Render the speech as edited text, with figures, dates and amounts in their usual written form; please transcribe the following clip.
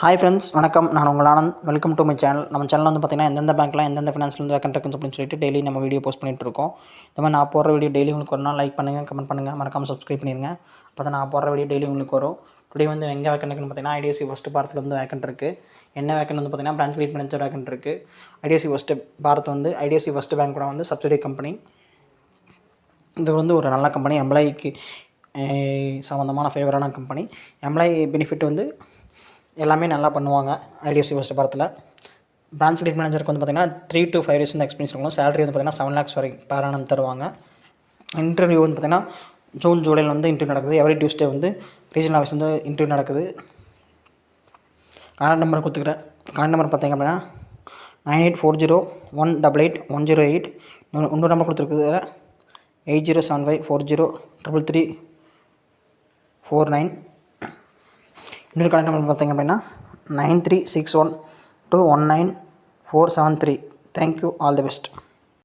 Hi friends, வணக்கம். நான் உங்கள் Anand. Welcome to my channel. நம்ம சேனல் வந்து பார்த்திங்கன்னா எந்தெந்த பேங்க்கில் எந்தெந்த ஃபினான்ஸ்லேருந்து வேக்கன்ட் இருக்குன்னு அப்படின்னு சொல்லிட்டு டெய்லி நம்ம வீடியோ போஸ்ட் பண்ணிட்டு இருக்கோம். இந்த மாதிரி நான் போடுற வீடியோ டெய்லி உங்களுக்கு ஒரு நாள் லைக் பண்ணுங்கள், கமெண்ட் பண்ணுங்கள், மறக்காமல் சப்ஸ்கிரைப் பண்ணிடுங்க. அப்போ தான் நான் போடுற வீடியோ டெய்லி உங்களுக்கு வரும். டுடே வந்து எங்கே வேக்கன்ட் இருக்குன்னு பார்த்தீங்கன்னா ஐடிஎஃப்சி ஃபஸ்ட் பாரத்தில் வந்து வேக்கன்ட் இருக்குது. என்ன வேக்கன்ட் வந்து பார்த்திங்கன்னா பிரான்ச் லீட் மேனேஜர் வேக்கன்ட் இருக்குது. ஐடிஎஃப்சி ஃபஸ்ட்டு பாரத் வந்து ஐடிஎஃப்சி ஃபஸ்ட் பேங்க் கூட வந்து சப்சிடி கம்பெனி. இது வந்து ஒரு நல்ல கம்பெனி, எம்ப்ளாயிக்கு சம்மந்தமான ஃபேவரான கம்பெனி. எம்ப்ளாயி பெனிஃபிட் வந்து எல்லாமே நல்லா பண்ணுவாங்க ஐடிஎஃப்சி ஃபஸ்ட் பாரத்தில். பிரான்ச் லீட் மேனேஜருக்கு வந்து பார்த்திங்கன்னா 3 to 5 years வந்து எக்ஸ்பீரியன்ஸ் இருக்கணும். சேலரி வந்து பார்த்திங்கன்னா 7 lakhs வரைக்கும் per annum தருவாங்க. இன்டர்வியூ வந்து பார்த்திங்கன்னா ஜூன் ஜூலையில் வந்து இன்டர்வியூ நடக்குது. எவ்ரி டியூஸ்டே வந்து ரீஜனல் ஆஃபீஸ் வந்து இன்டர்வியூ நடக்குது. கான்டாக்ட் நம்பர் கொடுத்துக்கிறேன். கான்டாக்ட் நம்பர் பார்த்திங்க அப்படின்னா 9840188108. இன்னொரு நம்பர் கொடுத்துருக்குது 8075403349. இன்னொரு கான்டாக்ட் நம்பர் பார்த்திங்க அப்படின்னா 9361219473. தேங்க்யூ. All the best.